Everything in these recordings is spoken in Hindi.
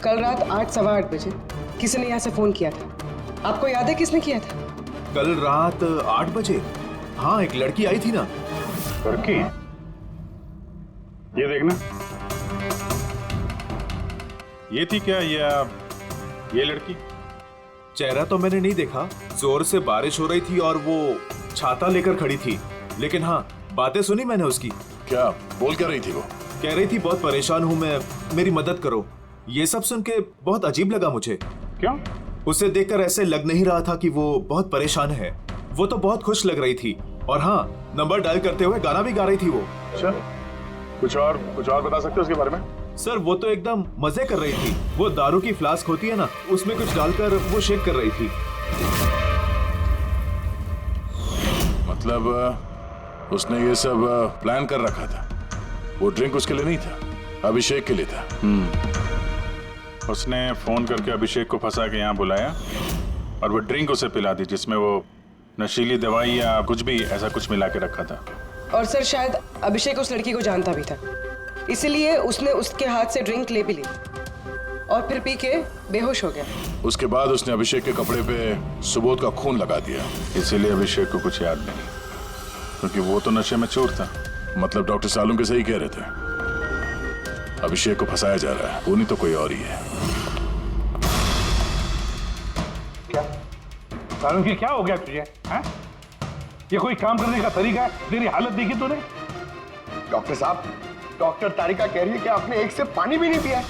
कल रात 8:15 बजे किसी ने यहाँ से फोन किया था। आपको याद है किसने किया था? कल रात 8 बजे? हाँ, एक लड़की आई थी ना। लड़की? ये देखना, ये थी क्या ये लड़की? चेहरा तो मैंने नहीं देखा, जोर से बारिश हो रही थी और वो छाता लेकर खड़ी थी, लेकिन हाँ, बातें सुनी मैंने उसकी। क्या बोल क्या रही थी वो? कह रही थी बहुत परेशान हूँ मैं, मेरी मदद करो। ये सब सुन के बहुत अजीब लगा मुझे। क्यों? उसे देखकर ऐसे लग नहीं रहा था कि वो बहुत परेशान है। वो तो बहुत खुश लग रही थी और हाँ, नंबर डायल करते हुए गाना भी गा रही थी वो। अच्छा, कुछ और बता सकते हो उसके बारे में? सर, वो तो एकदम मजे कर रही थी। वो दारू की फ्लास्क होती है ना, उसमें कुछ डालकर वो शेक कर रही थी। मतलब उसने ये सब प्लान कर रखा था। वो ड्रिंक उसके लिए नहीं था, अभिषेक के लिए था। उसने फोन करके अभिषेक को फंसा के यहाँ बुलाया और वो ड्रिंक उसे पिला दी जिसमें वो नशीली दवाई या कुछ भी ऐसा कुछ मिला के रखा था। और सर, शायद अभिषेक उस लड़की को जानता भी था, इसीलिए उसने उसके हाथ से ड्रिंक ले भी ली और फिर पी के बेहोश हो गया। उसके बाद उसने अभिषेक के कपड़े पे सुबोध का खून लगा दिया। इसीलिए अभिषेक को कुछ याद नहीं, क्योंकि वो तो नशे में चूर था। मतलब डॉक्टर सालुंके सही कह रहे थे, अभिषेक को फंसाया जा रहा है, वो नहीं तो कोई और ही है। क्या सालुंके, क्या हो गया तुझे? हैं? ये कोई काम करने का तरीका है? तेरी हालत देखी तूने? डॉक्टर साहब, डॉक्टर तारिका कह रही है कि आपने एक से पानी भी नहीं पिया है।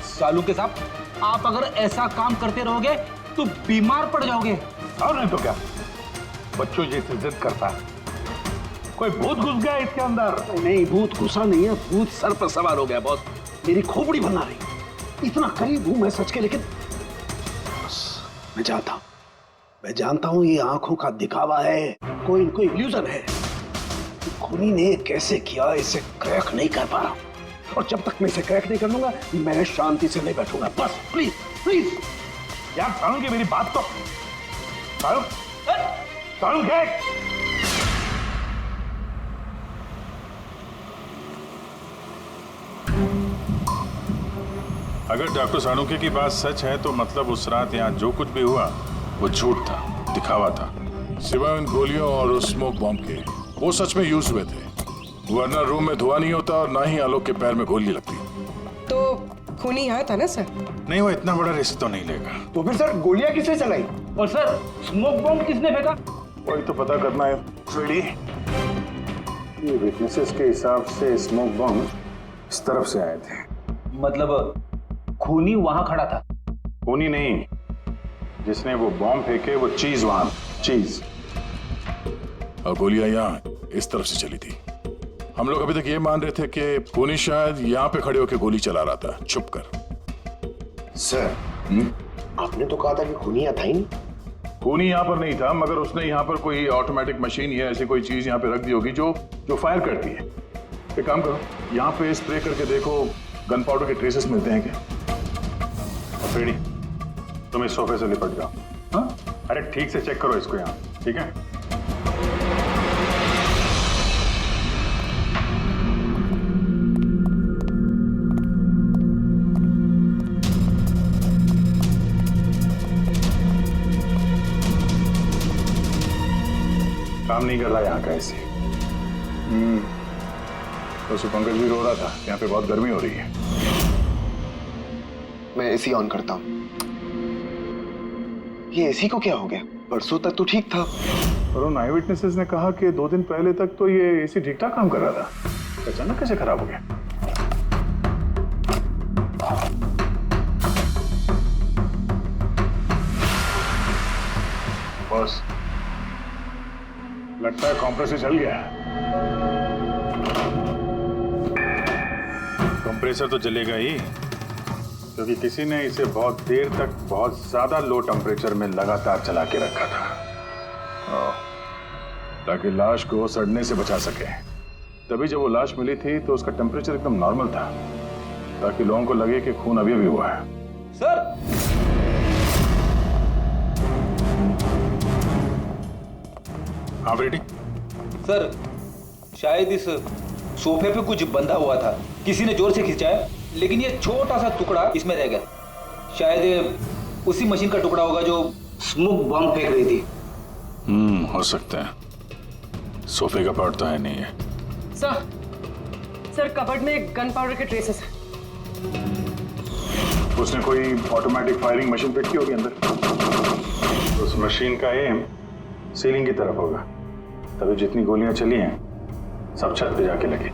सालुंके साहब, आप अगर ऐसा काम करते रहोगे तो बीमार पड़ जाओगे। और नहीं तो क्या, बच्चों जैसे जिद करता है। कोई भूत घुस गया इसके अंदर? नहीं, भूत घुसा नहीं है, भूत सर पर सवार हो गया बॉस। मेरी खोपड़ी बना रही। इतना करीब हूं मैं सच के, लेकिन बस मैं जानता हूं ये आंखों का दिखावा है, कोई इल्यूजन है। खूनी ने कैसे किया इसे क्रैक नहीं कर पा रहा, और जब तक मैं इसे क्रैक नहीं कर लूंगा मैं शांति से नहीं बैठूंगा। बस प्लीज प्लीज यार सालुंके, मेरी बात तो सालुंके। अगर डॉक्टर सालुंके की बात सच है तो मतलब उस रात यहाँ जो कुछ भी हुआ वो झूठ था, दिखावा था। सिवाय उन गोलियों और उस स्मोक बॉम्ब के, वो सच में यूज हुए थे, वरना रूम में धुआं नहीं होता और ना ही आलोक के पैर में गोली लगती। तो खूनी यहाँ था ना सर? नहीं, वो इतना बड़ा रिस्क तो नहीं लेगा। तो फिर सर गोलियां किसने चलाई? और सर, स्मोक बॉम्ब किसने फेंका? वही तो पता करना है फ्रेडी। ये विटनेसेस के हिसाब से स्मोक बॉम्ब इस तरफ से आए थे। मतलब खूनी वहां खड़ा था? खूनी नहीं, जिसने वो बॉम्ब फेंके वो चीज वहां, चीज। और गोलियां यहाँ इस तरफ से चली थी। हम लोग अभी तक ये मान रहे थे कि खूनी शायद यहाँ पे खड़े होकर गोली चला रहा था छुप कर। सर, आपने तो कहा था कि खूनी यहाँ था ही नहीं। खूनी यहाँ पर नहीं था, मगर उसने यहाँ पर कोई ऑटोमेटिक मशीन या ऐसी कोई चीज यहाँ पे रख दी होगी जो फायर करती है। एक काम करो, यहाँ पे स्प्रे करके देखो गन पाउडर के ट्रेसेस मिलते हैं क्या। फ्रेडी, तुम इस सोफे से लिपट जाओ। हाँ? अरे ठीक से चेक करो इसको यहाँ, ठीक है? काम नहीं कर रहा यहाँ का ऐसे। तो पंकज भी रो रहा था, यहाँ पे बहुत गर्मी हो रही है। मैं एसी ऑन करता हूँ। ये एसी को क्या हो गया? परसों तक तो ठीक था। और उन आई विटनेसेस ने कहा कि 2 दिन पहले तक तो ये एसी ठीक ठाक काम कर रहा था, अचानक कैसे खराब हो गया? बॉस, लगता है कंप्रेसर चल गया। कंप्रेसर तो जलेगा ही, क्योंकि किसी ने इसे बहुत देर तक बहुत ज्यादा लो टेम्परेचर में लगातार चला के रखा था, ताकि लाश को सड़ने से बचा सके। तभी जब वो लाश मिली थी तो उसका टेम्परेचर एकदम नॉर्मल था, ताकि लोगों को लगे कि खून अभी हुआ है। सर, हाँ रेडी? सर, शायद इस सोफे पे कुछ बंधा हुआ था, किसी ने जोर से खिंचाया, लेकिन ये छोटा सा टुकड़ा इसमें रह गया। शायद उसी मशीन का टुकड़ा होगा जो स्मोक बॉम्ब फेंक रही थी। हो सकता है। सोफे का पार्ट तो है नहीं है। सर कबर्ड में गन पाउडर के ट्रेसेस हैं। उसने कोई ऑटोमेटिक फायरिंग मशीन फिट की होगी अंदर। उस मशीन का एम सीलिंग की तरफ होगा, तभी जितनी गोलियां चली हैं सब छत पे जाके लगे।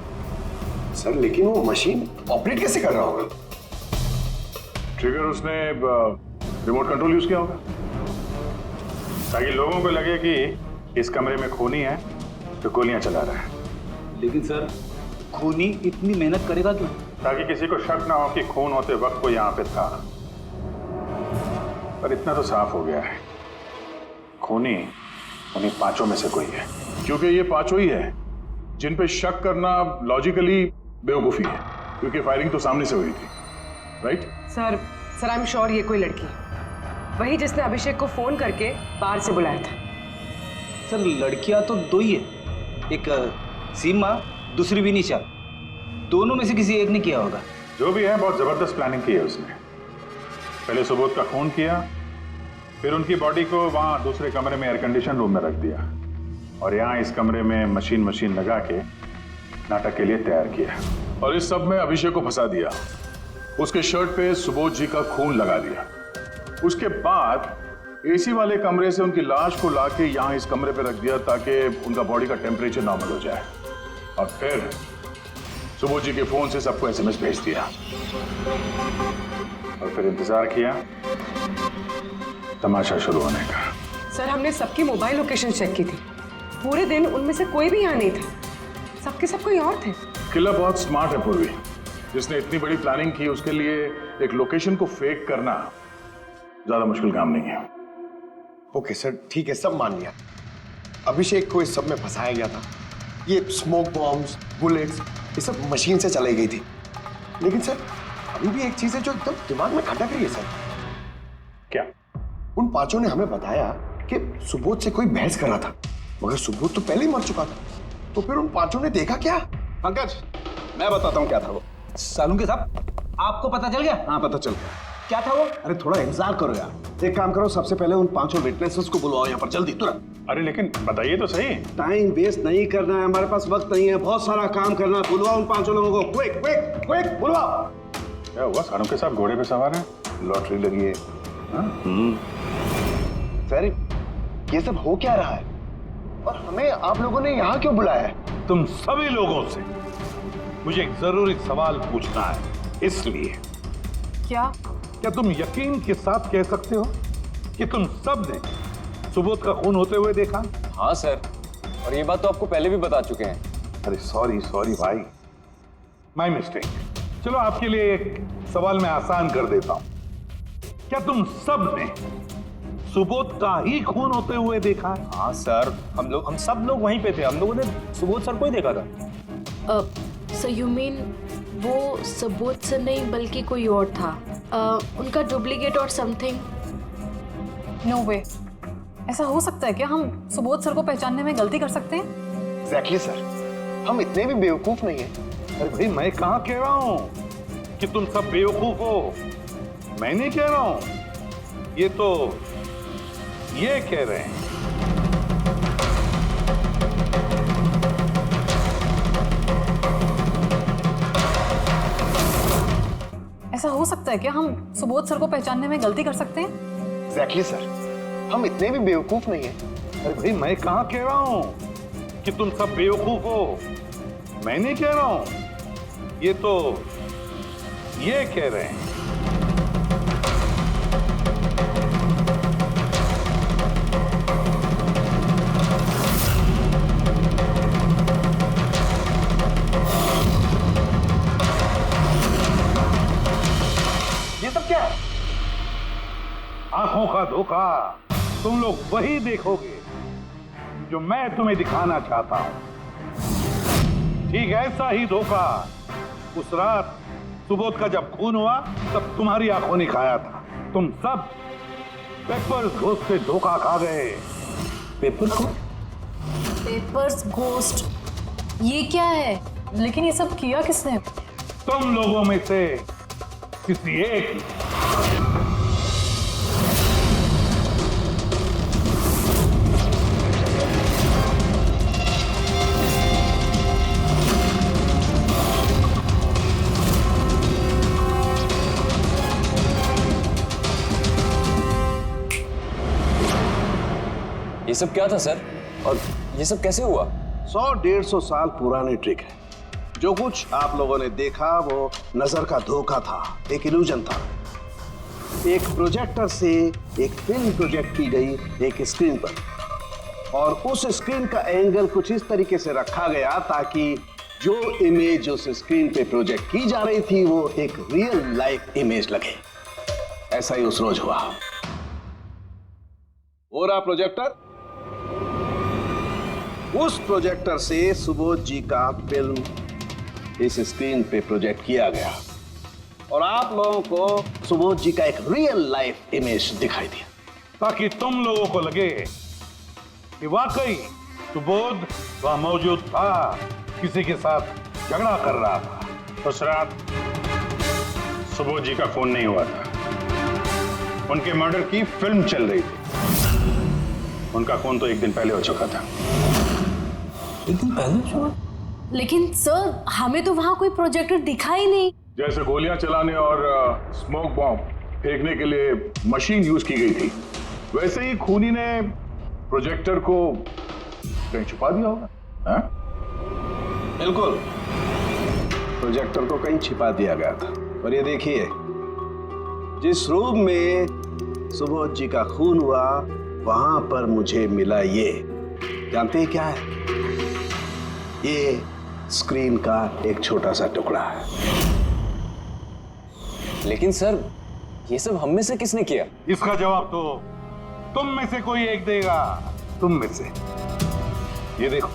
सर लेकिन वो मशीन ऑपरेट कैसे कर रहा होगा? ट्रिगर उसने रिमोट कंट्रोल यूज किया होगा ताकि लोगों को लगे कि इस कमरे में खूनी है तो गोलियां चला रहा है। लेकिन सर खूनी इतनी मेहनत करेगा क्यों? ताकि किसी को शक ना हो कि खून होते वक्त वो यहाँ पे था। पर इतना तो साफ हो गया है, खूनी उन्हीं पांचों में से कोई है। क्योंकि ये पांचों ही है जिन पे शक करना लॉजिकली बेवकूफी है, क्योंकि फायरिंग तो सामने से हुई थी, right? Sir I am sure ये कोई लड़की है, वही जिसने अभिषेक को फोन करके बाहर से बुलाया था। सर लड़कियां तो दो ही है, एक सीमा, दूसरी विनीशा। दोनों में से किसी एक ने किया होगा। जो भी है बहुत जबरदस्त प्लानिंग की है उसने। पहले सुबोध का खून किया, फिर उनकी बॉडी को वहां दूसरे कमरे में एयर कंडीशन रूम में रख दिया, और यहाँ इस कमरे में मशीन लगा के नाटक के लिए तैयार किया। और इस सब में अभिषेक को फंसा दिया, उसके शर्ट पे सुबोध जी का खून लगा दिया। उसके बाद एसी वाले कमरे से उनकी लाश को लाके यहाँ इस कमरे पे रख दिया ताकि उनका बॉडी का टेम्परेचर नॉर्मल हो जाए। और फिर सुबोध जी के फोन से सबको एसएमएस भेज दिया और फिर इंतजार किया तमाशा शुरू होने का। सर हमने सबकी मोबाइल लोकेशन चेक की थी, पूरे दिन उनमें से कोई भी यहाँ नहीं था, सबके सब कोई और थे। किला बहुत स्मार्ट है पूर्वी, जिसने इतनी बड़ी प्लानिंग की उसके लिए एक लोकेशन को फेक करना ज्यादा मुश्किल काम नहीं है। ओके सर ठीक है, सब मान लिया। अभिषेक को इस सब में फंसाया गया था। ये स्मोक बॉम्ब्स, बुलेट्स, ये सब मशीन से चलाई गई थी। लेकिन सर अभी भी एक चीज है जो एकदम दिमाग में खटक रही है सर। क्या? उन पांचों ने हमें बताया कि सुबोध से कोई बहस कर रहा था, मगर सुबोध तो पहले ही मर चुका था। तो फिर उन पांचों ने देखा क्या? पंकज मैं बताता हूँ क्या था वो। सालुंके साहब आपको पता चल गया? हाँ पता चल गया। क्या था वो? अरे थोड़ा इंतजार करो यार। एक काम करो, सबसे पहले उन पांचों विटनेसेस को बुलवाओ यहाँ पर जल्दी, तुरंत। अरे लेकिन बताइए तो सही। टाइम वेस्ट नहीं करना है, हमारे पास वक्त नहीं है, बहुत सारा काम करना है। बुलवाओ उन पांचों लोगों को, क्विक क्विक क्विक बुलवाओ। क्या हुआ? सारों के साथ घोड़े पे सवार है, लॉटरी लगी है। सर ये सब हो क्या रहा है और हमें आप लोगों ने यहाँ क्यों बुलाया है? तुम सभी लोगों से मुझे एक जरूरी सवाल पूछना है, इसलिए। क्या तुम यकीन के साथ कह सकते हो कि तुम सब ने सुबोध का खून होते हुए देखा? हाँ सर, और ये बात तो आपको पहले भी बता चुके हैं। अरे सॉरी भाई, माय मिस्टेक। चलो आपके लिए एक सवाल मैं आसान कर देता हूं। क्या तुम सब ने सुबोध का ही खून होते हुए देखा है? हाँ सर, हम सब लोग वहीं पे थे। हम लोगों ने सुबोध सर को ही देखा था। सो यू मीन वो सुबोध सर नहीं बल्कि कोई और था, उनका डुप्लीकेट और समथिंग? नो वे, ऐसा हो सकता है क्या? हम सुबोध सर को पहचानने में गलती कर सकते हैं? एग्जैक्टली सर, हम इतने भी बेवकूफ नहीं हैं। अरे भाई मैं कहाँ कह रहा हूं कि तुम सब बेवकूफ हो, मैं नहीं कह रहा हूं, ये तो ये कह रहे हैं। ऐसा हो सकता है क्या? हम सुबोध सर को पहचानने में गलती कर सकते हैं? एग्जैक्टली सर, हम इतने भी बेवकूफ नहीं हैं। अरे भाई मैं कहाँ कह रहा हूं कि तुम सब बेवकूफ हो, मैं नहीं कह रहा हूं, ये तो ये कह रहे हैं। ये सब क्या है? आंखों का धोखा। तुम लोग वही देखोगे जो मैं तुम्हें दिखाना चाहता हूं। ठीक ऐसा ही धोखा उस रात सुबोध का जब खून हुआ तब तुम्हारी आंखों ने खाया था। तुम सब पेपर्स घोस्ट से धोखा खा गए। पेपर्स घोस्ट, ये क्या है? लेकिन ये सब किया किसने? तुम लोगों में से किसी एक ने। ये सब क्या था सर? और ये सब कैसे हुआ? 100-150 साल पुरानी ट्रिक है। जो कुछ आप लोगों ने देखा वो नजर का धोखा था, एक इल्यूजन था। एक प्रोजेक्टर से एक फिल्म प्रोजेक्ट की गई एक स्क्रीन पर, और उस स्क्रीन का एंगल कुछ इस तरीके से रखा गया ताकि जो इमेज उस स्क्रीन पे प्रोजेक्ट की जा रही थी वो एक रियल लाइफ इमेज लगे। ऐसा ही उस रोज हुआ। वो रहा प्रोजेक्टर। उस प्रोजेक्टर से सुबोध जी का फिल्म इस स्क्रीन पे प्रोजेक्ट किया गया और आप लोगों को सुबोध जी का एक रियल लाइफ इमेज दिखाई दिया, ताकि तुम लोगों को लगे कि वाकई सुबोध वहां मौजूद था, किसी के साथ झगड़ा कर रहा था। उस रात सुबोध जी का खून नहीं हुआ था, उनके मर्डर की फिल्म चल रही थी। उनका खून तो एक दिन पहले हो चुका था। एक दिन पहले? लेकिन सर हमें तो वहां कोई प्रोजेक्टर दिखा ही नहीं। जैसे गोलियां चलाने और स्मोक बॉम्ब फेंकने के लिए मशीन यूज की गई थी, वैसे ही खूनी ने प्रोजेक्टर को कहीं छुपा दिया होगा। हाँ? बिल्कुल, प्रोजेक्टर को कहीं छिपा दिया गया था। और ये देखिए, जिस रूम में सुबोध जी का खून हुआ वहां पर मुझे मिला ये, जानते हैं क्या है? ये स्क्रीन का एक छोटा सा टुकड़ा है। लेकिन सर ये सब हम में से किसने किया? इसका जवाब तो तुम में से कोई एक देगा। तुम में से। ये देखो।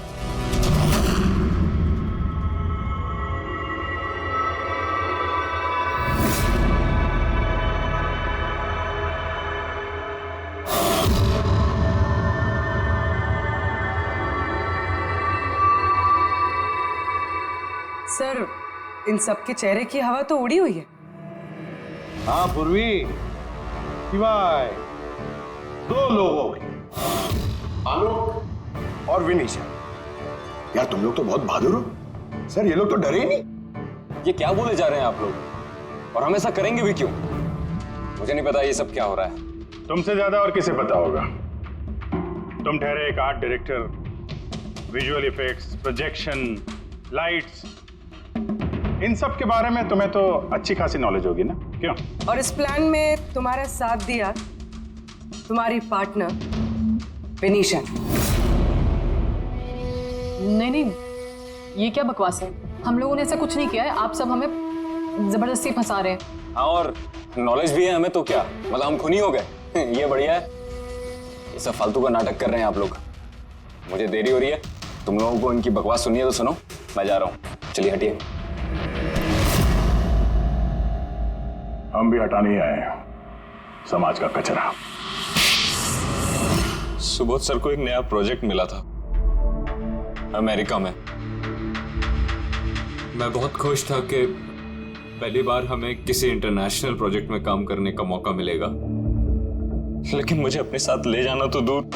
सर इन सबके चेहरे की हवा तो उड़ी हुई है। हाँ पूर्वी, सिवाय 2 लोगों की, आलोक और विनीशा। यार तुम लोग तो बहुत बहादुर हो। सर ये लोग तो डरे ही नहीं। ये क्या बोले जा रहे हैं आप लोग? और हम ऐसा करेंगे भी क्यों? मुझे नहीं पता ये सब क्या हो रहा है। तुमसे ज्यादा और किसे पता होगा? तुम ठहरे एक art director, visual effects, projection, lights, इन सब के बारे में तुम्हें तो अच्छी खासी नॉलेज होगी ना, क्यों? और इस प्लान में तुम्हारा साथ दिया तुम्हारी पार्टनर विनीशा। नहीं नहीं, ये क्या बकवास है? हम लोगों ने ऐसा कुछ नहीं किया है। आप सब हमें जबरदस्ती फंसा रहे हैं। हाँ, और नॉलेज भी है हमें तो क्या, मतलब हम खूनी हो गए? ये बढ़िया है। ये सब फालतू का नाटक कर रहे हैं आप लोग। मुझे देरी हो रही है, तुम लोगों को इनकी बकवास सुननी है तो सुनो, मैं जा रहा हूँ। चलिए हटिए। हम भी हटाने ही आए हैं समाज का कचरा। सुबोध सर को एक नया प्रोजेक्ट मिला था अमेरिका में। मैं बहुत खुश था कि पहली बार हमें किसी इंटरनेशनल प्रोजेक्ट में काम करने का मौका मिलेगा। लेकिन मुझे अपने साथ ले जाना तो दूर,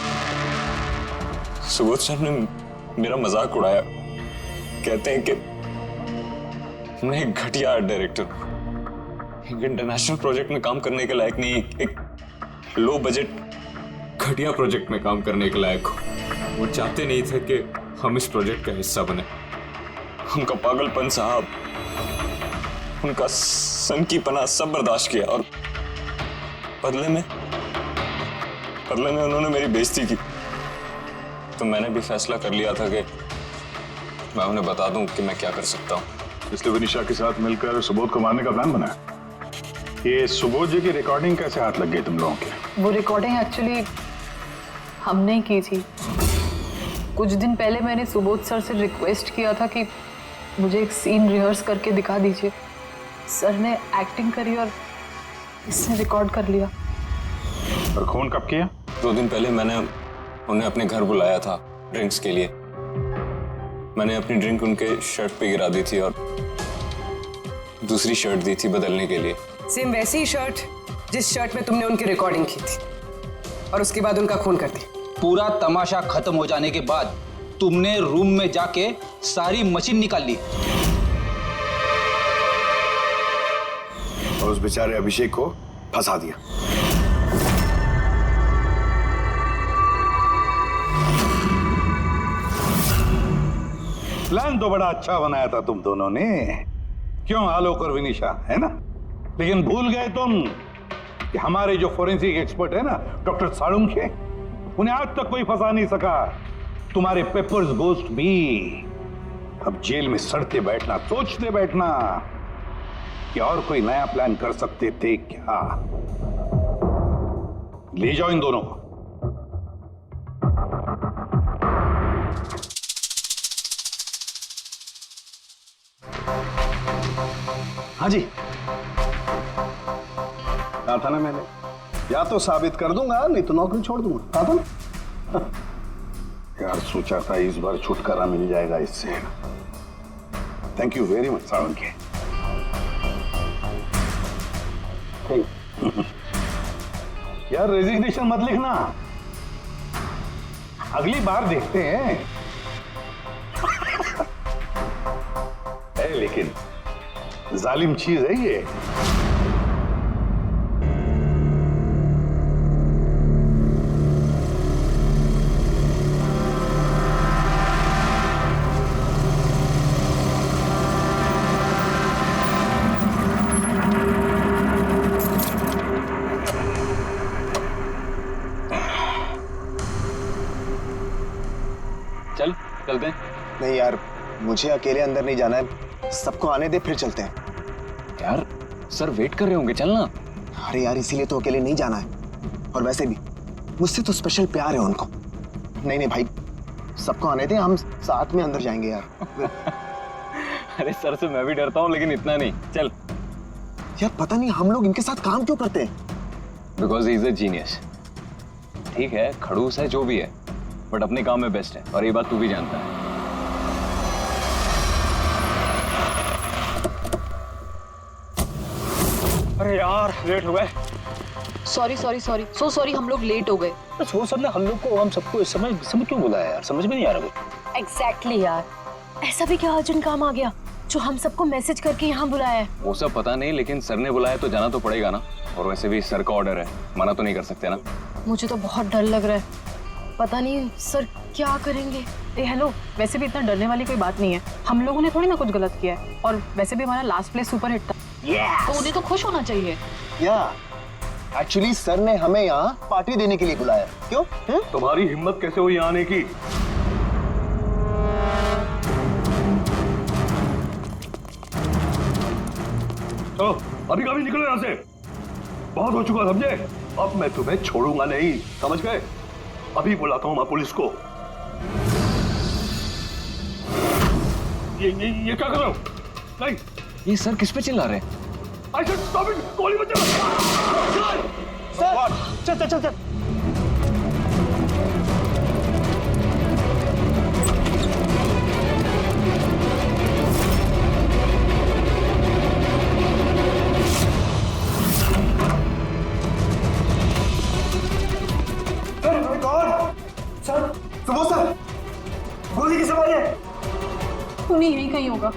सुबोध सर ने मेरा मजाक उड़ाया। कहते हैं कि मैं एक घटिया आर्ट डायरेक्टर हूं, एक इंटरनेशनल प्रोजेक्ट में काम करने के लायक नहीं, एक लो बजट घटिया प्रोजेक्ट में काम करने के लायक हूं। वो चाहते नहीं थे कि हम इस प्रोजेक्ट का हिस्सा बने। उनका पागलपन साहब, उनका सनकीपना सब बर्दाश्त किया और बदले में उन्होंने मेरी बेइज्जती की। तो मैंने भी फैसला कर लिया था कि मैं उन्हें बता दूं कि मैं क्या कर सकता हूं। इसलिए विनीशा के साथ मिलकर सुबोध को मारने का प्लान बनाया। ये सुबोध जी की रिकॉर्डिंग कैसे हाथ लग गई तुम लोगों के? वो रिकॉर्डिंग एक्चुअली हमने की थी। कुछ दिन पहले मैंने सुबोध सर से रिक्वेस्ट किया था कि मुझे एक सीन रिहर्स करके दिखा दीजिए। सर ने एक्टिंग करी और इसने रिकॉर्ड कर लिया। और खून कब किया? 2 दिन पहले मैंने उन्हें अपने घर बुलाया था ड्रिंक्स के लिए। मैंने अपनी ड्रिंक उनके शर्ट पे गिरा दी थी और दूसरी शर्ट दी थी बदलने के लिए। सेम वैसी ही शर्ट जिस शर्ट में तुमने उनकी रिकॉर्डिंग की थी, और उसके बाद उनका खून कर दिया। पूरा तमाशा खत्म हो जाने के बाद तुमने रूम में जाके सारी मशीन निकाल ली और उस बेचारे अभिषेक को फंसा दिया। प्लान तो बड़ा अच्छा बनाया था तुम दोनों ने, क्यों आलोक और विनीशा, है ना? लेकिन भूल गए तुम कि हमारे जो फोरेंसिक एक्सपर्ट है ना, डॉक्टर साळुंखे, उन्हें आज तक कोई फंसा नहीं सका। तुम्हारे पेपर्स गोस्ट भी अब जेल में सड़ते बैठना, सोचते बैठना कि और कोई नया प्लान कर सकते थे क्या। ले जाओ इन दोनों को। हाँ जी, कहा था ना मैंने, या तो साबित कर दूंगा नहीं तो नौकरी छोड़ दूंगा। कहा था ना। यार सोचा था इस बार छुटकारा मिल जाएगा इससे। Thank you very much Salunkhe. यार रेजिग्नेशन मत लिखना, अगली बार देखते हैं। है लेकिन जालिम चीज है ये। चल चलते हैं। नहीं यार, मुझे अकेले अंदर नहीं जाना है, सबको आने दे फिर चलते हैं। यार सर वेट कर रहे होंगे, चलना। अरे यार इसीलिए तो अकेले नहीं जाना है, और वैसे भी मुझसे तो स्पेशल प्यार है उनको। नहीं नहीं भाई, सबको आने दे, हम साथ में अंदर जाएंगे यार। अरे सर से मैं भी डरता हूँ, लेकिन इतना नहीं। चल यार पता नहीं हम लोग इनके साथ काम क्यों करते हैं। Because he is a genius. ठीक है, खड़ूस है जो भी है, बट अपने काम में बेस्ट है, और ये बात तू भी जानता है। अरे यार लेट हो गए। Sorry sorry sorry, so sorry, हम लोग लेट हो गए। वो सर ने हम लोग को, हम सबको इस समय क्यों बुलाया यार, समझ में नहीं आ रहा कुछ। एग्जैक्टली यार, ऐसा भी क्या अर्जेंट काम आ गया जो हम सबको मैसेज करके यहाँ बुलाया है? वो सब पता नहीं, लेकिन सर ने बुलाया तो जाना तो पड़ेगा ना। और वैसे भी सर का ऑर्डर है, मना तो नहीं कर सकते ना। मुझे तो बहुत डर लग रहा है, पता नहीं सर क्या करेंगे। हेलो, वैसे भी इतना डरने वाली कोई बात नहीं है, हम लोगों ने थोड़ी ना कुछ गलत किया है, और वैसे भी हमारा लास्ट प्लेस सुपर हिट था। तो उन्हें तो खुश होना चाहिए। या एक्चुअली सर ने हमें यहाँ पार्टी देने के लिए बुलाया। क्यों? तुम्हारी हिम्मत कैसे हुई आने की? चलो अभी कभी निकलो यहाँ से, बहुत हो चुका समझे। अब मैं तुम्हें छोड़ूंगा नहीं, समझ गए? अभी बुलाता हूँ मैं पुलिस को। ये क्या कर रहे हो? नहीं, ये सर किस पे चिल्ला रहे हैं? I said stop it! गोली मत चला! चल चल चल चल। सर, सुबोध सर, गोली किस आवाज है? उन्हें यही कहीं होगा।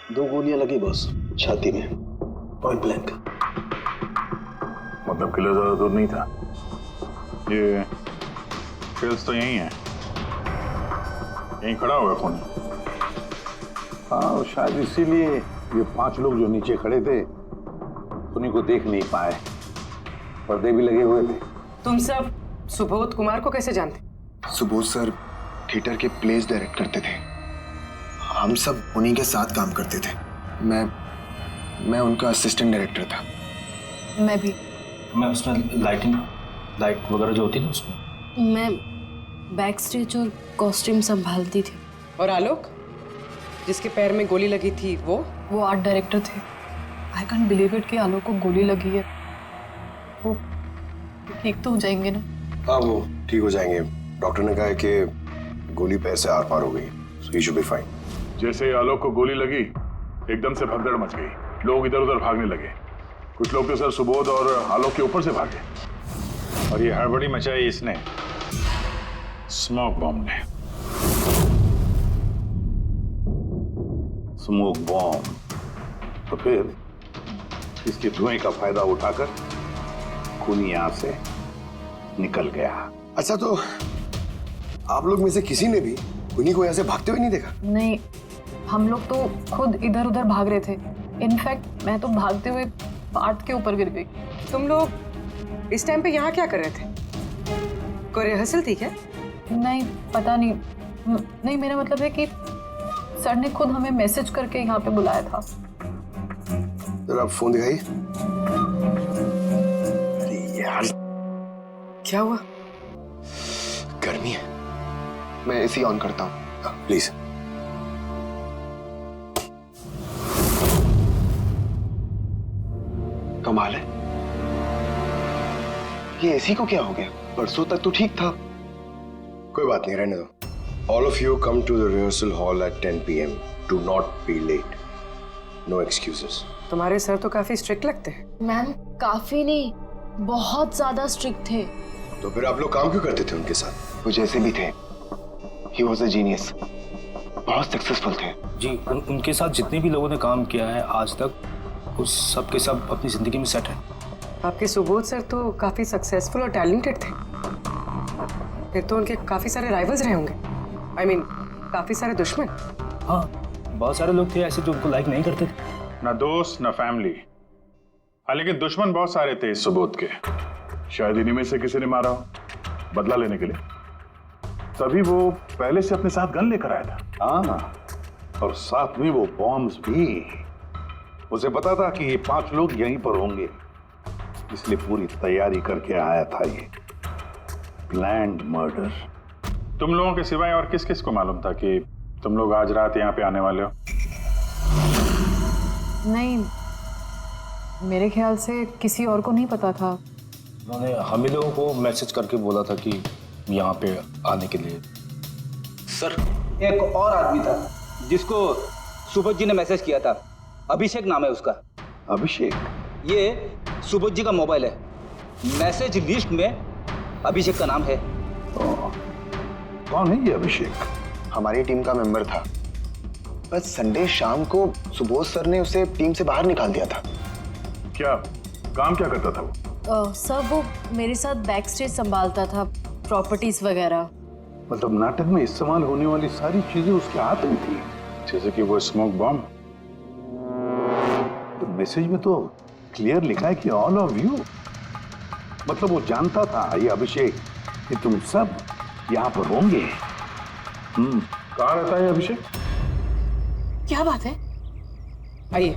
दो गोलियां लगी बॉस, छाती में, पॉइंट ब्लैंक। मतलब किला ज्यादा दूर नहीं था। ये ट्रेल्स तो यही है, यहीं खड़ा हुआ कौन? हाँ शायद इसीलिए ये 5 लोग जो नीचे खड़े थे उन्हीं को देख नहीं पाए, पर्दे भी लगे हुए थे। तुम सब सुबोध कुमार को कैसे जानते? सुबोध सर थिएटर के प्लेस डायरेक्ट करते थे, हम सब उन्हीं के साथ काम करते थे। मैं उनका असिस्टेंट डायरेक्टर था। मैं भी। मैं उसमें लाइट वगैरह जो होती है ना उसमें। मैं बैक स्टेज और कॉस्ट्यूम संभालती थी। और आलोक, जिसके पैर में गोली लगी थी, वो आर्ट डायरेक्टर थे। आई कैंट बिलीव इट कि आलोक को गोली लगी है। वो ठीक तो हो जाएंगे ना? हाँ वो ठीक हो जाएंगे। डॉक्टर ने कहा है कि गोली पैर से आर पार हो गई, so he should be fine। जैसे आलोक को गोली लगी एकदम से भगदड़ मच गई, लोग इधर उधर भागने लगे। कुछ लोग तो सर सुबोध और आलोक के ऊपर से भागे और ये हड़बड़ी मचाई इसने, स्मोक बॉम्ब ने। Smoke bomb. तो फिर इसके धुएं का फायदा उठाकर खूनी यहां से निकल गया। अच्छा तो आप लोग में से किसी ने भी उन्हीं को यहाँ से भागते हुए नहीं देखा? नहीं, हम लोग तो खुद इधर उधर भाग रहे थे। इनफैक्ट मैं तो भागते हुए पार्ट के ऊपर गिर गई। तुम लोग इस टाइम पे यहाँ क्या कर रहे थे? कोई रिहर्सल थी क्या? नहीं, पता नहीं। नहीं, मेरा मतलब है कि सर ने खुद हमें मैसेज करके यहाँ पे बुलाया था। जरा आप फोन दिखाइए। अरे यार क्या हुआ? गर्मी है, मैं एसी ऑन करता हूँ प्लीज। कमाल है, ये एसी को क्या हो गया? परसों तक तो ठीक था। कोई बात नहीं, रहने दो। All of you come to the rehearsal hall at 10 PM। Do not be late, no excuses. तुम्हारे सर तो काफी स्ट्रिक्ट लगते हैं। मैम काफी नहीं, बहुत ज्यादा स्ट्रिक्ट थे। तो फिर आप लोग काम क्यों करते थे उनके साथ? वो जैसे भी थे, he was a genius, बहुत सक्सेसफुल थे। जी, उनके साथ जितने भी लोगों ने काम किया है आज तक, उस सब के सब अपनी जिंदगी में सेट है। आपके सुबोध सर तो काफी सक्सेसफुल और टैलेंटेड थे, फिर तो उनके काफी सारे राइवल्स रहे होंगे। I mean, काफी सारे दुश्मन। हाँ, बहुत सारे लोग थे ऐसे जो उनको लाइक नहीं करते थे। ना दोस्त ना फैमिली, हाँ लेकिन दुश्मन बहुत सारे थे इस सुबोध के। शायद इन्हीं में से किसी ने मारा हो बदला लेने के लिए, तभी वो पहले से अपने साथ गन लेकर आया था। हाँ, और साथ में वो बॉम्ब्स भी। उसे पता था कि ये 5 लोग यहीं पर होंगे, इसलिए पूरी तैयारी करके आया था ये प्लान्ड मर्डर। तुम लोगों के सिवाय और किस किस को मालूम था कि तुम लोग आज रात यहाँ पे आने वाले हो? नहीं, मेरे ख्याल से किसी और को नहीं पता था। उन्होंने हम ही लोगों को मैसेज करके बोला था कि यहाँ पे आने के लिए। सर, एक और आदमी था जिसको सुबोध जी ने मैसेज किया था, अभिषेक नाम है उसका। अभिषेक? ये सुबोध जी का मोबाइल है, मैसेज लिस्ट में अभिषेक का नाम है। कौन है ये अभिषेक? हमारी टीम का मेंबर था, बस संडे शाम को सुबोध सर ने उसे टीम से बाहर निकाल दिया था। क्या काम क्या करता था वो? सर वो मेरे साथ बैक स्टेज संभालता था, प्रॉपर्टीज वगैरह। मतलब नाटक में इस्तेमाल होने वाली सारी चीजें उसके हाथ में थी, जैसे कि वो स्मोक बॉम्ब। तो मैसेज में तो क्लियर लिखा है कि ऑल ऑफ यू। मतलब वो जानता था ये अभिषेक कि तुम सब यहाँ पर होंगे। कहाँ रहता है अभिषेक? क्या बात है? आइए।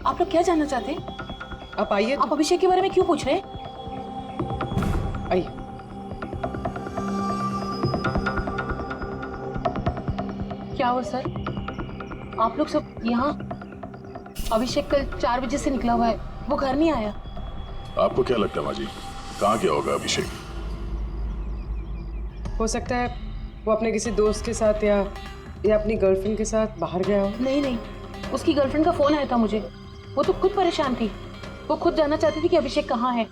आप लोग क्या जानना चाहते हैं? आप आइए। आप अभिषेक के बारे में क्यों पूछ रहे हैं? आइए। क्या हुआ सर? आप लोग सब यहाँ? अभिषेक कल 4 बजे से निकला हुआ है, वो घर नहीं आया। आपको क्या लगता है माँ जी, कहाँ क्या होगा अभिषेक? हो सकता है वो अपने किसी दोस्त के साथ या अपनी गर्लफ्रेंड के साथ बाहर गया हो। नहीं नहीं, उसकी गर्लफ्रेंड का फोन आया था मुझे, वो तो खुद परेशान थी। वो खुद जानना चाहती थी कि अभिषेक कहाँ है।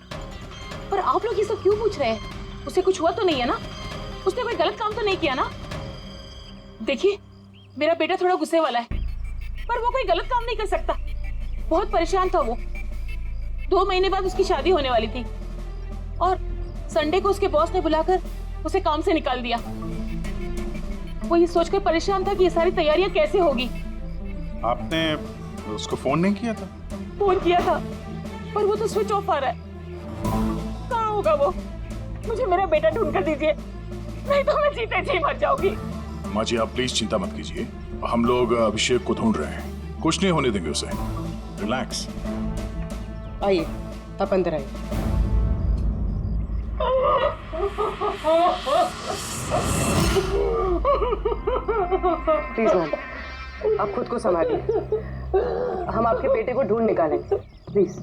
पर आप लोग ये सब क्यों पूछ रहे हैं? उसे कुछ हुआ तो नहीं है ना? उसने कोई गलत काम तो नहीं किया ना? देखिए, मेरा बेटा थोड़ा गुस्से वाला है, पर वो कोई गलत काम नहीं कर सकता। बहुत परेशान था वो। 2 महीने बाद उसकी शादी होने वाली थी और संडे को उसके बॉस ने बुलाकर उसे काम से निकाल दिया। वो ये सोचकर परेशान था कि ये सारी तैयारियां कैसे होगी। आपने उसको फोन नहीं किया था? फोन किया था, पर वो तो स्विच ऑफ आ रहा है। कहाँ होगा वो? मुझे मेरा बेटा ढूंढ कर दीजिए, नहीं तो मैं जीते जी मर जाऊंगी। माँ जी आप प्लीज चिंता मत कीजिए, हम लोग अभिषेक को ढूंढ रहे हैं, कुछ नहीं होने देंगे उसे। रिलैक्स। आइए, आप अंदर आइए। प्लीज मैम, आप खुद को संभालिए, हम आपके बेटे को ढूंढ निकालेंगे। प्लीज।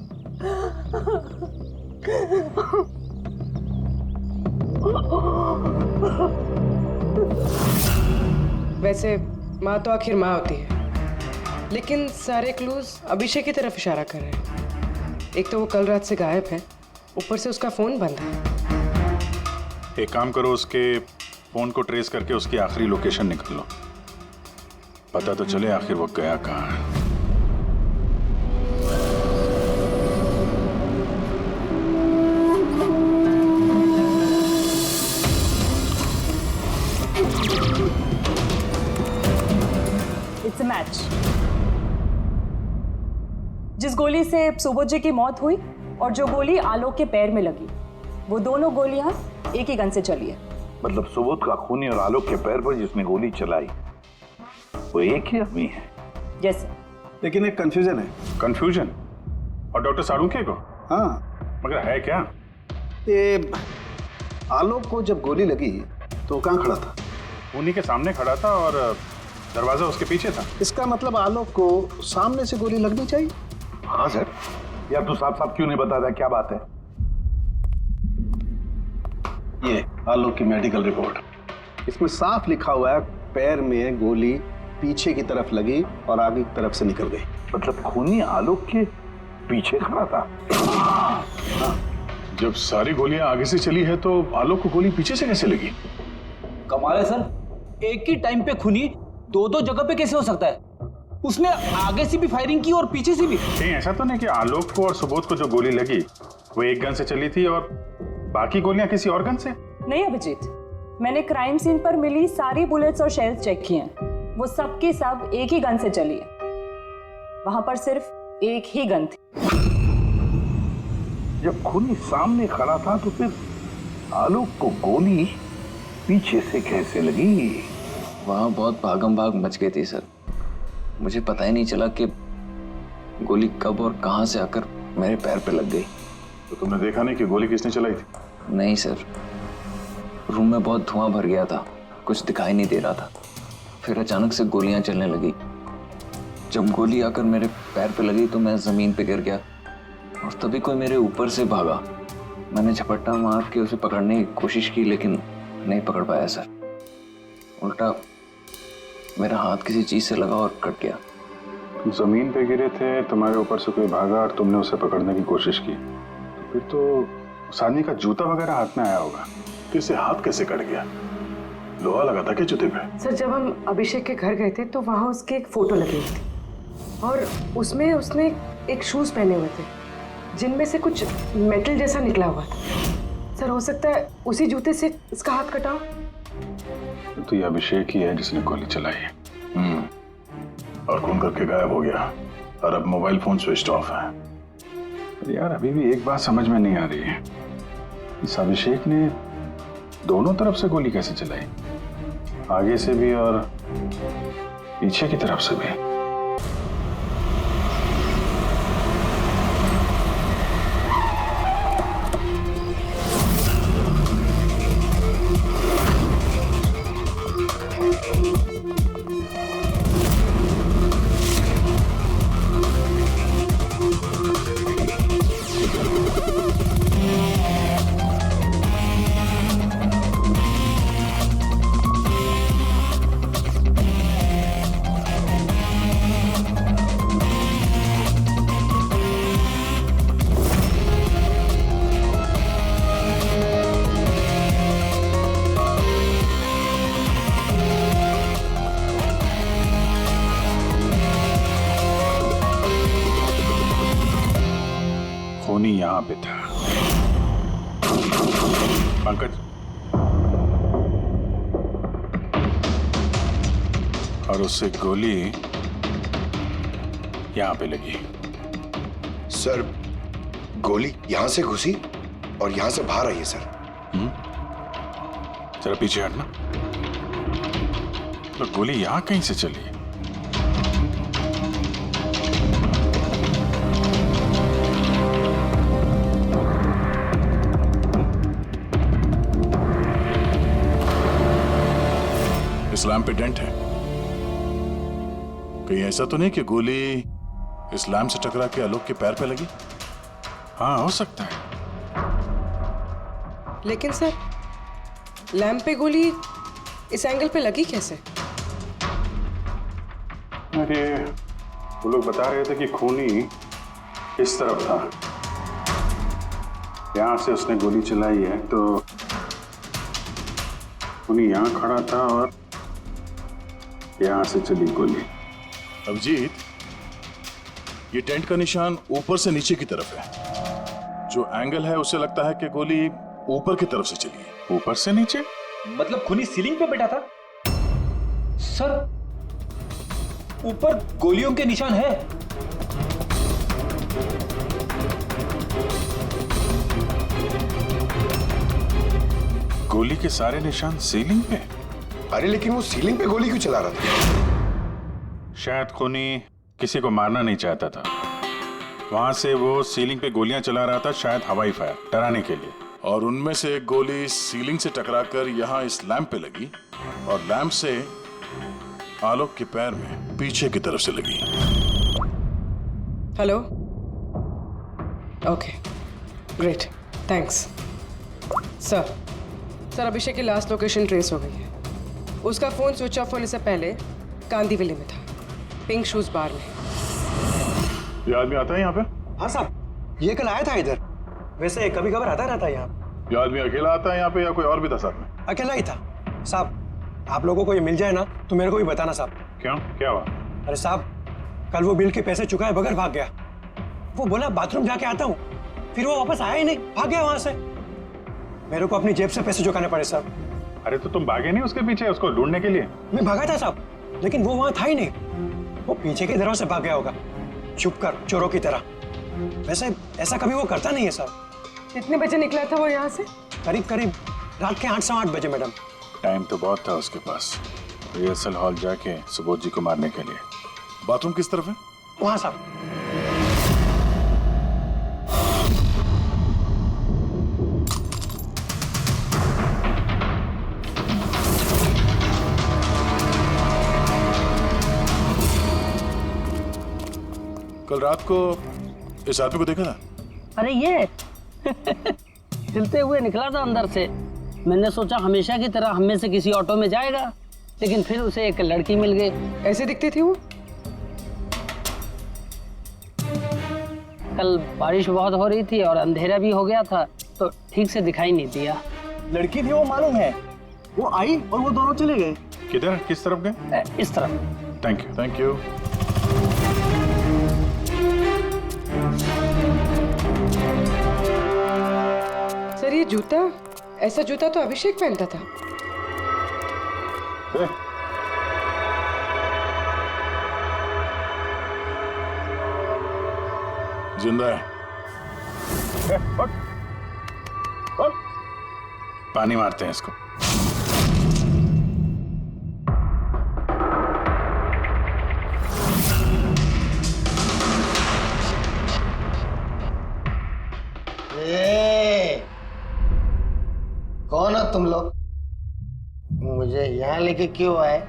वैसे माँ तो आखिर माँ होती है, लेकिन सारे क्लूज अभिषेक की तरफ इशारा कर रहे हैं। एक तो वो कल रात से गायब है, ऊपर से उसका फोन बंद है। एक काम करो, उसके फोन को ट्रेस करके उसकी आखिरी लोकेशन निकालो, पता तो चले आखिर वो गया कहाँ है। It's a match. जिस गोली से सुबोध जी की मौत हुई और जो गोली आलोक के पैर में लगी, वो दोनों गोलियां एक ही गन से चली है। मतलब सुबोध का खूनी और आलोक के पैर पर जिसने गोली चलाई वो एक ही आदमी है। यस। लेकिन एक कंफ्यूजन है। कंफ्यूजन? और डॉक्टर साळुंखे को? हाँ, मगर है क्या? ये आलोक को जब गोली लगी तो कहाँ खड़ा था? खूनी के सामने खड़ा था और दरवाजा उसके पीछे था। इसका मतलब आलोक को सामने से गोली लगनी चाहिए। हाँ सर। यार तू साफ साफ क्यों नहीं बता रहा, क्या बात है? ये आलोक की मेडिकल रिपोर्ट, इसमें साफ लिखा हुआ है पैर में गोली पीछे की तरफ लगी और आगे की तरफ से निकल गई। मतलब खूनी आलोक के पीछे खड़ा था। हाँ। जब सारी गोलियां आगे से चली है तो आलोक को गोली पीछे से कैसे लगी? कमाल है सर, एक ही टाइम पे खूनी दो दो जगह पे कैसे हो सकता है? उसने आगे से भी फायरिंग की और पीछे से भी। कहीं ऐसा तो नहीं कि आलोक को और सुबोध को जो गोली लगी वो एक गन से चली थी और बाकी गोलियां किसी और गन से? नहीं अभिजीत, मैंने क्राइम सीन पर मिली सारी बुलेट्स और शेल्स चेक किए हैं, वो सब की सब एक ही गन से चली है। वहां पर सिर्फ एक ही गन थी। जब खूनी सामने खड़ा था तो फिर आलोक को गोली पीछे से कैसे लगी? वहां बहुत भागम भाग मच गई थी सर, मुझे पता ही नहीं चला कि गोली कब और कहां से आकर मेरे पैर पे लग गई। तो तुमने देखा नहीं कि गोली किसने चलाई थी? नहीं सर, रूम में बहुत धुआं भर गया था, कुछ दिखाई नहीं दे रहा था। फिर अचानक से गोलियां चलने लगी। जब गोली आकर मेरे पैर पे लगी तो मैं जमीन पे गिर गया और तभी कोई मेरे ऊपर से भागा। मैंने झपट्टा मार के उसे पकड़ने की कोशिश की लेकिन नहीं पकड़ पाया सर। उल्टा मेरा हाथ किसी चीज से लगा और कट गया। तुम जमीन पे गिरे थे, तुम्हारे ऊपर से कोई भागा और तुमने उसे पकड़ने की कोशिश की, तो फिर तो उस आदमी का जूता वगैरह हाथ में आया होगा। तो इसे हाथ कैसे कट गया? लोहा लगा था क्या जूते पे? सर, जब हम अभिषेक के घर गए थे तो वहाँ उसकी एक फोटो लगी हुई थी और उसमें उसने एक शूज पहने हुए थे जिनमें से कुछ मेटल जैसा निकला हुआ था। सर, हो सकता है उसी जूते से इसका हाथ कटा हो। तो ये अभिषेक ही है जिसने गोली चलाई है। और खून करके गायब हो गया और अब मोबाइल फोन स्विच ऑफ है। यार अभी भी एक बात समझ में नहीं आ रही है, इस अभिषेक ने दोनों तरफ से गोली कैसे चलाई? आगे से भी और पीछे की तरफ से भी। खूनी यहां पे था। पंकज, और उससे गोली यहां पे लगी। सर, गोली यहां से घुसी और यहां से बाहर आई है सर। जरा पीछे हटना। तो गोली यहां कहीं से चली है। इस लैम्प पे डेंट है, कहीं ऐसा तो नहीं कि गोली इस लैम्प से टकरा के आलोक के पैर पे लगी? हाँ, हो सकता है। लेकिन सर, लैंप पे गोली इस एंगल पे लगी कैसे? अरे वो लोग बता रहे थे कि खूनी इस तरफ था, यहां से उसने गोली चलाई है, तो खूनी यहां खड़ा था और यहां से चली गोली। अभिजीत, ये टेंट का निशान ऊपर से नीचे की तरफ है। जो एंगल है उससे लगता है कि गोली ऊपर की तरफ से चली है। ऊपर से नीचे मतलब खूनी सीलिंग पे बैठा था? सर, ऊपर गोलियों के निशान है। गोली के सारे निशान सीलिंग पे? अरे लेकिन वो सीलिंग पे गोली क्यों चला रहा था? शायद खूनी किसी को मारना नहीं चाहता था, वहां से वो सीलिंग पे गोलियां चला रहा था, शायद हवाई फायर, डराने के लिए। और उनमें से एक गोली सीलिंग से टकराकर यहाँ इस लैंप पे लगी और लैंप से आलोक के पैर में पीछे की तरफ से लगी। Hello, okay, great, thanks. Sir Abhishek की लास्ट लोकेशन ट्रेस हो गई है। उसका फोन स्विच ऑफ होने से पहले कांदीवली में था, पिंक शूज बार में। ये आदमी आता है यहाँ पे? हाँ साहब, ये कल आया था इधर। वैसे कभी कभार आता रहता है यहाँ। ये आदमी अकेला आता है यहाँ पे या कोई और भी था साथ में? अकेला ही था साहब। आप लोगों को ये मिल जाए ना तो मेरे को भी बताना साहब। क्यों, क्या हुआ? अरे साहब, कल वो बिल के पैसे चुकाए बगैर भाग गया। वो बोला बाथरूम जाके आता हूँ, फिर वो वापस आया ही नहीं, भाग गया वहां से। मेरे को अपनी जेब से पैसे चुकाने पड़े साहब। अरे तो तुम भागे नहीं उसके पीछे उसको ढूंढने के लिए? मैं भागा था साहब, लेकिन वो वहां था ही नहीं। वो पीछे के दरवाजे से भाग गया होगा, छुप कर, चोरों की तरह। वैसे ऐसा कभी वो करता नहीं है साहब। कितने बजे निकला था वो यहाँ से? करीब रात के 8 सवा 8 बजे मैडम। टाइम तो बहुत था उसके पास, रिहर्सल हॉल जाके सुबोध जी को मारने के लिए। बाथरूम किस तरफ है? वहां साहब। कल रात को इस आदमी को देखा था? अरे ये हिलते हुए निकला था अंदर से। मैंने सोचा हमेशा की तरह हम में से किसी ऑटो में जाएगा, लेकिन फिर उसे एक लड़की मिल गई। ऐसे दिखती थी वो? कल बारिश बहुत हो रही थी और अंधेरा भी हो गया था, तो ठीक से दिखाई नहीं दिया। लड़की थी वो मालूम है, वो आई और वो दोनों चले गए। किधर, किस तरफ गए? इस तरफ। Thank you. Thank you. Sir ये जूता, ऐसा जूता तो अभिषेक पहनता था। जिंदा है। पानी मारते हैं इसको। कौन हो तुम लोग? मुझे यहाँ लेके क्यों आए?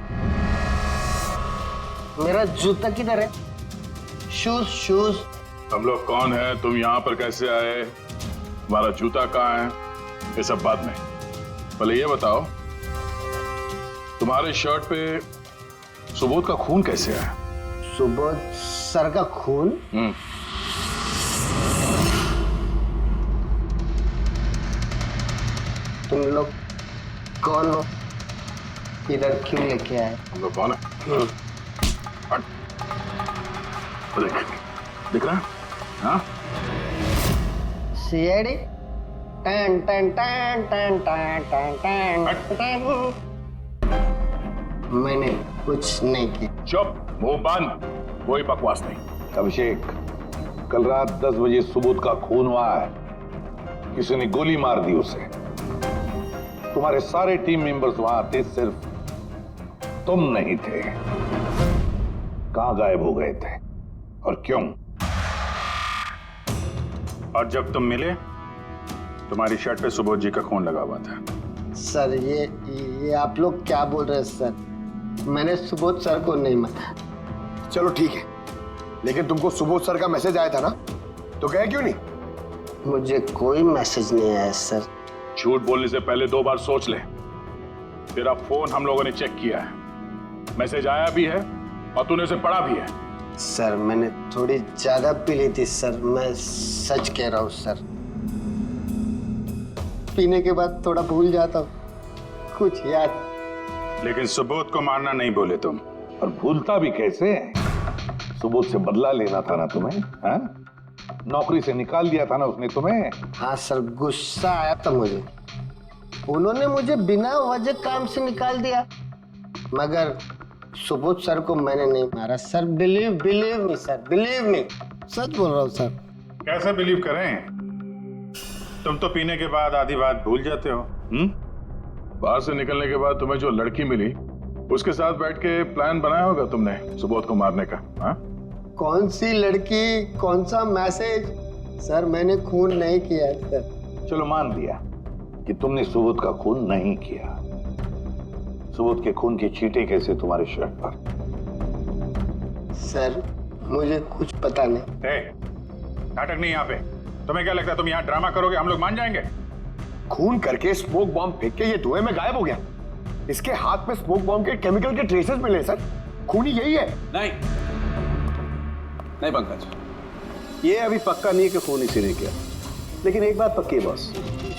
मेरा जूता किधर है? शूज। हम लोग कौन है, तुम यहाँ पर कैसे आए, हमारा जूता कहाँ है, ये सब बात नहीं। पहले ये बताओ, तुम्हारे शर्ट पे सुबोध का खून कैसे आया? सुबोध सर का खून? तुम लोग कौन हो? इधर क्यों लेके आए? हम लोग कौन है? दिख रहा है? हाँ? सीआईडी? टन टन टन टन टन टन टन। मैंने कुछ नहीं किया। चुप, मुंह बंद, कोई बकवास नहीं। अभिषेक, कल रात 10 बजे सुबोध का खून हुआ है। किसी ने गोली मार दी उसे। तुम्हारे सारे टीम मेंबर्स वहां थे, सिर्फ तुम नहीं थे। कहां गायब हो गए थे और क्यों? और जब तुम मिले, तुम्हारी शर्ट पे सुबोध जी का खून लगा हुआ था। सर ये आप लोग क्या बोल रहे हैं सर? मैंने सुबोध सर को नहीं मारा। चलो ठीक है, लेकिन तुमको सुबोध सर का मैसेज आया था ना, तो गए क्यों नहीं? मुझे कोई मैसेज नहीं आया सर। झूठ बोलने से पहले 2 बार सोच ले। तेरा फोन हम लोगों ने चेक किया है, मैसेज आया भी है और तूने उसे पढ़ा भी है। सर मैंने थोड़ी ज्यादा पी ली थी सर, मैं सच कह रहा हूँ सर। पीने के बाद थोड़ा भूल जाता हूँ, कुछ याद। लेकिन सुबोध को मारना नहीं बोले तुम। और भूलता भी कैसे? सुबोध से बदला लेना था ना तुम्हें, हाँ? नौकरी से निकाल दिया था ना उसने तुम्हें। हाँ सर, गुस्सा आया था मुझे, उन्होंने मुझे बिना वजह काम से निकाल दिया, मगर सुबोध सर को मैंने नहीं मारा sir. Believe me sir, believe me, सच बोल रहा हूँ सर। कैसे बिलीव करें? तुम तो पीने के बाद आधी बात भूल जाते हो। बाहर से निकलने के बाद तुम्हें जो लड़की मिली उसके साथ बैठ के प्लान बनाया होगा तुमने सुबोध को मारने का। हाँ? कौन सी लड़की, कौन सा मैसेज? सर मैंने खून नहीं किया सर। चलो मान लिया कि तुमने सुबोध का खून नहीं किया। सुबोध के खून की छींटे कैसे तुम्हारे शर्ट पर? सर मुझे कुछ पता नहीं। नाटक नहीं यहाँ पे। तुम्हें क्या लगता है तुम यहाँ ड्रामा करोगे हम लोग मान जाएंगे? खून करके स्मोक बॉम्ब फेंक के ये धुएं में गायब हो गया। इसके हाथ में स्मोक बॉम्ब के केमिकल के ट्रेसेस मिले सर। खूनी यही है। नहीं पंकज, ये अभी पक्का नहीं है कि खून इसी ने किया, लेकिन एक बात पक्की है बॉस,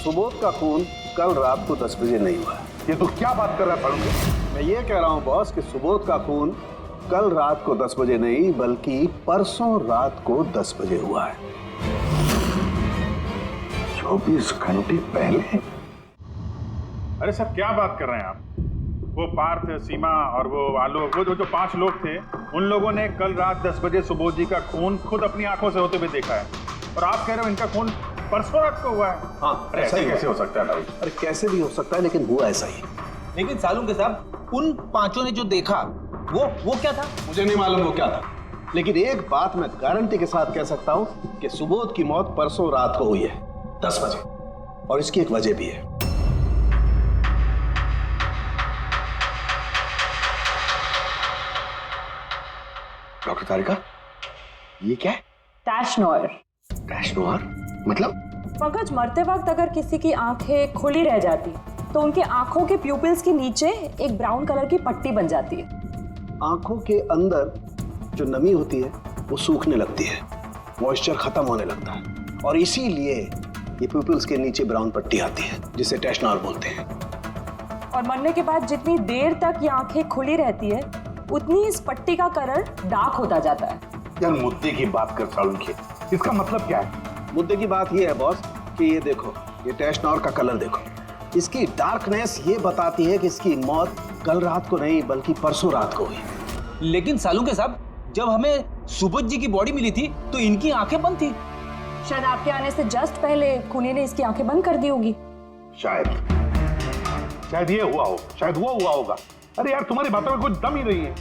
सुबोध का खून कल रात को 10 बजे नहीं हुआ। ये तो क्या बात कर रहा है फारूक? मैं ये कह रहा हूँ बॉस कि सुबोध का खून कल रात को 10 बजे नहीं बल्कि परसों रात को 10 बजे हुआ है। 24 घंटे पहले। अरे सर क्या बात कर रहे हैं आप? वो पार्थ, सीमा और वो आलोक, वो जो 5 लोग थे, उन लोगों ने कल रात 10 बजे सुबोध जी का खून खुद अपनी आंखों से होते हुए देखा है, और आप कह रहे हो इनका खून परसों रात को हुआ है? हाँ, अरे ऐसे कैसे हो सकता है भाई? अरे कैसे भी हो सकता है, लेकिन हुआ ऐसा ही। लेकिन सालुंके साहब, उन 5 ने जो देखा वो क्या था? मुझे नहीं मालूम वो क्या था, लेकिन एक बात मैं गारंटी के साथ कह सकता हूँ कि सुबोध की मौत परसों रात को हुई है 10 बजे, और इसकी एक वजह भी है। डॉक्टर तारिका, ये क्या है? टैश नोयर। टैश नोयर मतलब? पंकज, मरते वक्त अगर किसी की आंखें खुली रह जाती तो उनके आंखों के प्यूपिल्स के नीचे एक ब्राउन कलर की पट्टी बन जाती है। आंखों के अंदर जो नमी होती है वो सूखने लगती है, मॉइस्चर खत्म होने लगता है, और इसीलिए ये प्यूपिल्स के नीचे ब्राउन पट्टी आती है जिसे टैश नोयर बोलते हैं। और मरने के बाद जितनी देर तक ये आंखें खुली रहती है उतनी इस पट्टी का कलर डार्क होता जाता है। यार मुद्दे की बात कर सालुंके, इसका मतलब क्या है? मुद्दे की बात ये है बॉस कि ये देखो, ये टैश नोयर का कलर देखो, इसकी डार्कनेस ये बताती है कि इसकी मौत कल रात को नहीं बल्कि परसों रात को हुई। लेकिन सालुंके साहब, जब हमें सुबोध जी की बॉडी मिली थी तो इनकी आंखें बंद थी। शायद आपके आने से जस्ट पहले खूनी ने इसकी आंखें बंद कर दी होगी। शायद ये हुआ हो, शायद वो हुआ होगा। अरे यार तुम्हारी बातों में कुछ दम ही नहीं है।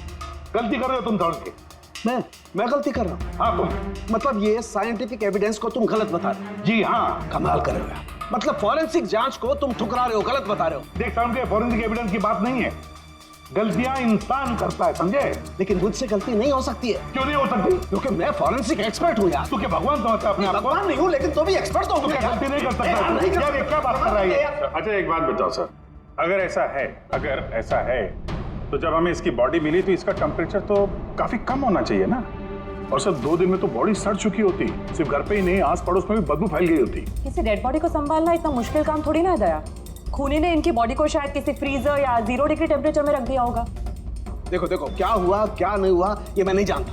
गलती कर रहे हो तुम सालुंके। मैं गलती कर रहा हूँ? हाँ तुम। मतलब ये साइंटिफिक एविडेंस को तुम गलत बता रहे हो? जी हाँ। कमाल कर रहे हो यार, मतलब फॉरेंसिक जांच को तुम ठुकरा रहे हो, गलत बता रहे हो। देख सालुंके, फॉरेंसिक एविडेंस की बात नहीं है, गलतियां इंसान करता है, समझे? लेकिन मुझसे गलती नहीं हो सकती है। क्यों नहीं हो सकती? क्योंकि मैं फॉरेंसिक एक्सपर्ट हूँ यार। तू क्या भगवान समझता है अपने आप को? भगवान नहीं हूँ, लेकिन तो भी एक्सपर्ट तो हूँ। गलती नहीं कर सकता। यार ये क्या बात कर रहा है? अच्छा एक बात बताओ सर, अगर ऐसा है तो जब हमें इसकी बॉडी मिली तो इसका टेम्परेचर तो काफी कम होना चाहिए ना? और सर 2 दिन में तो बॉडी सड़ चुकी होती, सिर्फ घर पे ही नहीं आस पड़ोस में भी बदबू फैल गई होती। किसी डेड बॉडी को संभालना इतना मुश्किल काम थोड़ी ना है दया। खूनी ने इनकी बॉडी को शायद किसी फ्रीजर या 0 डिग्री टेम्परेचर में रख दिया होगा। देखो क्या हुआ क्या नहीं हुआ ये मैं नहीं जानता।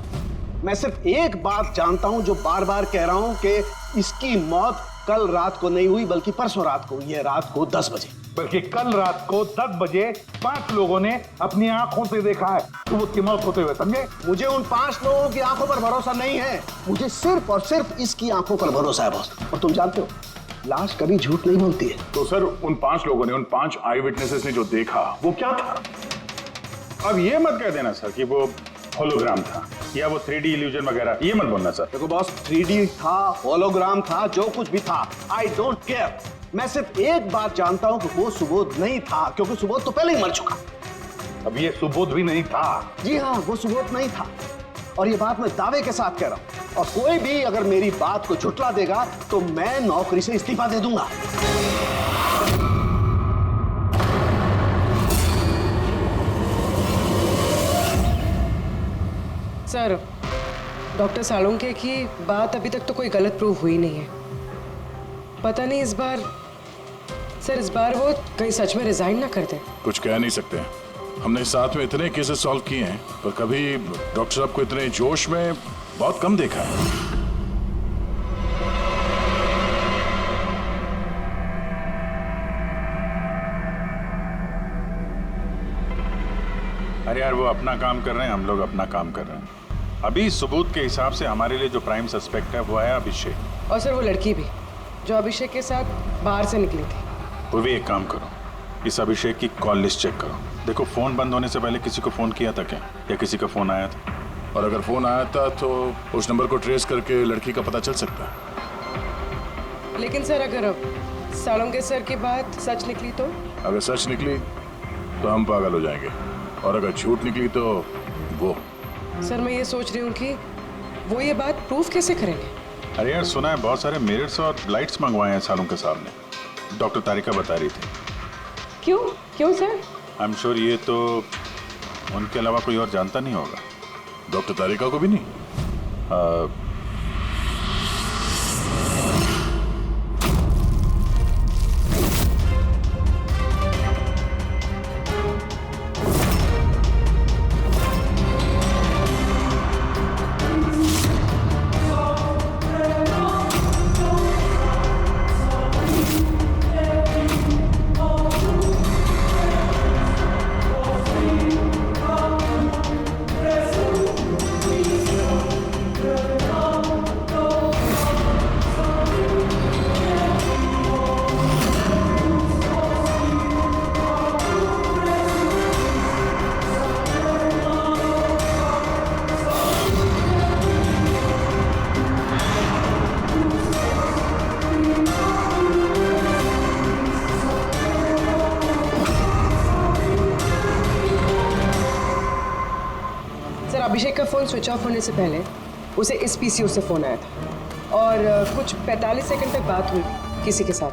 मैं सिर्फ एक बात जानता हूं जो बार बार कह रहा हूं कि इसकी मौत कल रात को नहीं हुई बल्कि परसों रात को हुई है, रात को 10 बजे। बल्कि कल रात को 10 बजे 5 लोगों ने अपनी आंखों से देखा है तो उसकी मौत होते हुए, समझे? मुझे उन 5 लोगों की आंखों पर भरोसा नहीं है, मुझे सिर्फ और सिर्फ इसकी आंखों पर भरोसा है बॉस। और तुम जानते हो लाश कभी झूठ नहीं बोलती है। तो सर उन 5 लोगों ने, उन 5 आई विटनेसेस ने जो देखा वो क्या था? अब ये मत कह देना सर कि वो होलोग्राम था या वो 3D इल्यूजन वगैरह, ये मत बोलना सर। देखो बॉस, 3D था, होलोग्राम था, जो कुछ भी था, आई डोंट केयर। मैं सिर्फ एक बात जानता हूं कि वो सुबोध नहीं था, क्योंकि सुबोध तो पहले ही मर चुका। अब ये सुबोध भी नहीं था? जी हाँ, वो सुबोध नहीं था, और ये बात मैं दावे के साथ कह रहा हूं। और कोई भी अगर मेरी बात को झुठला देगा तो मैं नौकरी से इस्तीफा दे दूंगा। सर, डॉक्टर सालुंके की बात अभी तक तो कोई गलत प्रूव हुई नहीं है। पता नहीं इस बार वो कहीं सच में रिजाइन ना कर दे। कुछ कह नहीं सकते। हमने साथ में इतने केसेस सॉल्व किए हैं, पर कभी डॉक्टर साहब को इतने जोश में बहुत कम देखा है। अरे यार, वो अपना काम कर रहे हैं, हम लोग अपना काम कर रहे हैं। अभी सबूत के हिसाब से हमारे लिए जो प्राइम सस्पेक्ट है वो है अभिषेक। और सर वो लड़की भी जो अभिषेक के साथ बाहर से निकली थी। वो भी एक काम करो, इस अभिषेक की कॉल लिस्ट चेक करो। देखो, फोन बंद होने से पहले किसी को फोन किया था क्या, या किसी का फोन आया था? और अगर फोन आया था तो उस नंबर को ट्रेस करके लड़की का पता चल सकता है। लेकिन सर अगर सालुंके सर की बात सच निकली तो? अगर सच निकली तो हम पागल हो जाएंगे, और अगर झूठ निकली तो वो। सर मैं ये सोच रही हूँ कि वो ये बात प्रूफ कैसे करेंगे? अरे यार, सुना है बहुत सारे मिरर्स और लाइट्स मंगवाए हैं सालुंके साहब ने। डॉक्टर तारिका बता रही थी। क्यों सर? आई एम श्योर ये तो उनके अलावा कोई और जानता नहीं होगा। डॉक्टर तारिका को भी नहीं? अभिषेक का फोन स्विच ऑफ होने से पहले उसे इस पीसीओ से फोन आया था और कुछ 45 सेकंड तक बात हुई किसी के साथ।